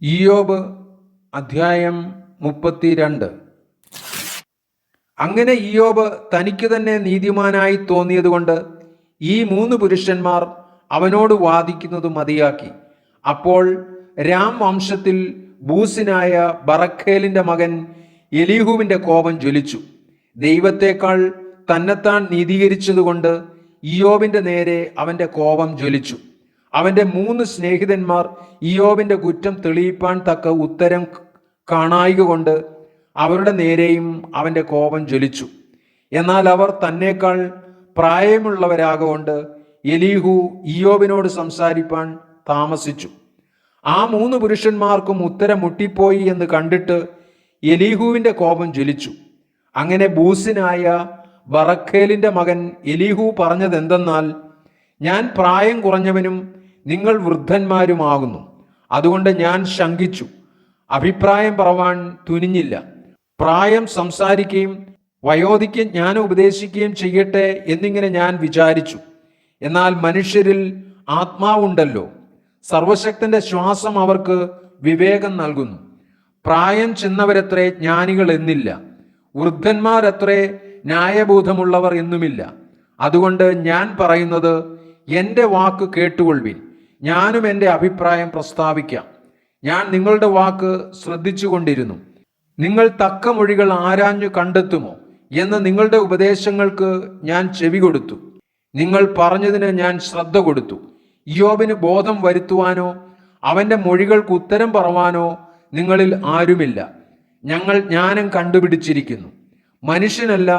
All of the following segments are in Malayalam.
ഇയ്യോബ് അധ്യായം 32. അങ്ങനെ ഇയ്യോബ് തനിക്ക് തന്നെ നീതിമാനായി തോന്നിയതുകൊണ്ട് ഈ 3 പുരുഷന്മാർ അവനോട് വാദിക്കുന്നത് മതിയാക്കി. അപ്പോൾ രാം വംശത്തിൽ ബൂസിനായ ബറഖേലിന്റെ മകൻ എലീഹുവിന്റെ കോപം ജ്വലിച്ചു. ദൈവത്തെക്കാൾ തന്നെത്താൻ നീതീകരിച്ചതുകൊണ്ട് ഇയ്യോബിന്റെ നേരെ അവന്റെ കോപം ജ്വലിച്ചു. അവന്റെ 3 സ്നേഹിതന്മാർ ഇയ്യോബിന്റെ കുറ്റം തെളിയിപ്പാൻ തക്ക ഉത്തരം കാണായിക കൊണ്ട് അവരുടെ നേരെയും അവന്റെ കോപം ജ്വലിച്ചു. എന്നാൽ അവർ തന്നേക്കാൾ പ്രായമുള്ളവരാകൊണ്ട് എലീഹു ഇയ്യോബിനോട് സംസാരിപ്പാൻ താമസിച്ചു. ആ 3 പുരുഷന്മാർക്കും ഉത്തരം മുട്ടിപ്പോയി എന്ന് കണ്ടിട്ട് എലീഹുവിന്റെ കോപം ജ്വലിച്ചു. അങ്ങനെ ബൂസിനായ ബറഖേലിന്റെ മകൻ എലീഹു പറഞ്ഞതെന്തെന്നാൽ, ഞാൻ പ്രായം കുറഞ്ഞവനും നിങ്ങൾ വൃദ്ധന്മാരുമാകുന്നു. അതുകൊണ്ട് ഞാൻ ശങ്കിച്ചു, അഭിപ്രായം പറവാൻ തുനിഞ്ഞില്ല. പ്രായം സംസാരിക്കുകയും വയോധിക്ക് ജ്ഞാനം ഉപദേശിക്കുകയും ചെയ്യട്ടെ എന്നിങ്ങനെ ഞാൻ വിചാരിച്ചു. എന്നാൽ മനുഷ്യരിൽ ആത്മാവുണ്ടല്ലോ, സർവശക്തന്റെ ശ്വാസം അവർക്ക് വിവേകം നൽകുന്നു. പ്രായം ചെന്നവരത്രേ ജ്ഞാനികൾ എന്നില്ല, വൃദ്ധന്മാരത്രേ ന്യായബോധമുള്ളവർ എന്നുമില്ല. അതുകൊണ്ട് ഞാൻ പറയുന്നത്, എൻ്റെ വാക്ക് കേട്ടുകൊള്ളുവിൻ, ഞാനും എൻ്റെ അഭിപ്രായം പ്രസ്താവിക്കാം. ഞാൻ നിങ്ങളുടെ വാക്ക് ശ്രദ്ധിച്ചു കൊണ്ടിരുന്നു. നിങ്ങൾ തക്ക മൊഴികൾ ആരാഞ്ഞു കണ്ടെത്തുമോ എന്ന് നിങ്ങളുടെ ഉപദേശങ്ങൾക്ക് ഞാൻ ചെവി കൊടുത്തു. നിങ്ങൾ പറഞ്ഞതിന് ഞാൻ ശ്രദ്ധ കൊടുത്തു. ഇയ്യോബിന് ബോധം വരുത്തുവാനോ അവന്റെ മൊഴികൾക്ക് ഉത്തരം പറവാനോ നിങ്ങളിൽ ആരുമില്ല. ഞങ്ങൾ ജ്ഞാനം കണ്ടുപിടിച്ചിരിക്കുന്നു. മനുഷ്യനല്ല,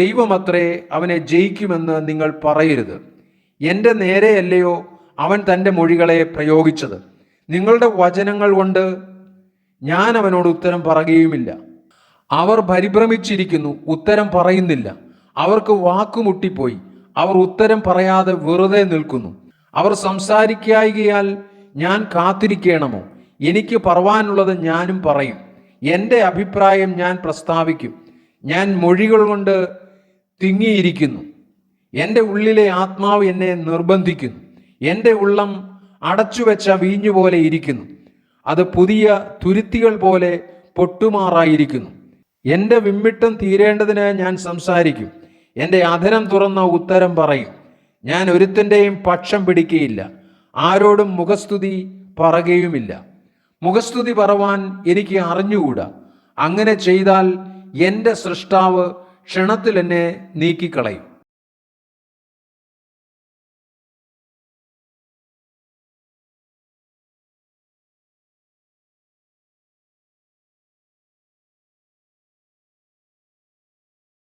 ദൈവമത്രേ അവനെ ജയിക്കുമെന്ന് നിങ്ങൾ പറയരുത്. എൻ്റെ നേരെയല്ലയോ അവൻ തൻ്റെ മൊഴികളെ പ്രയോഗിച്ചത്? നിങ്ങളുടെ വചനങ്ങൾ കൊണ്ട് ഞാൻ അവനോട് ഉത്തരം പറയുകയുമില്ല. അവർ പരിഭ്രമിച്ചിരിക്കുന്നു, ഉത്തരം പറയുന്നില്ല. അവർക്ക് വാക്കുമുട്ടിപ്പോയി, അവർ ഉത്തരം പറയാതെ വെറുതെ നിൽക്കുന്നു. അവർ സംസാരിക്കായികയാൽ ഞാൻ കാത്തിരിക്കണമോ? എനിക്ക് പറവാനുള്ളത് ഞാനും പറയും, എൻ്റെ അഭിപ്രായം ഞാൻ പ്രസ്താവിക്കും. ഞാൻ മൊഴികൾ കൊണ്ട് തിങ്ങിയിരിക്കുന്നു, എൻ്റെ ഉള്ളിലെ ആത്മാവ് എന്നെ നിർബന്ധിക്കുന്നു. എൻ്റെ ഉള്ളം അടച്ചുവെച്ച വീഞ്ഞുപോലെ ഇരിക്കുന്നു, അത് പുതിയ തുരുത്തികൾ പോലെ പൊട്ടുമാറായിരിക്കുന്നു. എൻ്റെ വിമ്മിട്ടം തീരേണ്ടതിന് ഞാൻ സംസാരിക്കും, എൻ്റെ അധരം തുറന്ന ഉത്തരം പറയും. ഞാൻ ഒരുത്തൻ്റെയും പക്ഷം പിടിക്കുകയില്ല, ആരോടും മുഖസ്തുതി പറയുകയുമില്ല. മുഖസ്തുതി പറവാൻ എനിക്ക് അറിഞ്ഞുകൂടാ. അങ്ങനെ ചെയ്താൽ എൻ്റെ സൃഷ്ടാവ് ക്ഷണത്തിൽ എന്നെ നീക്കിക്കളയും.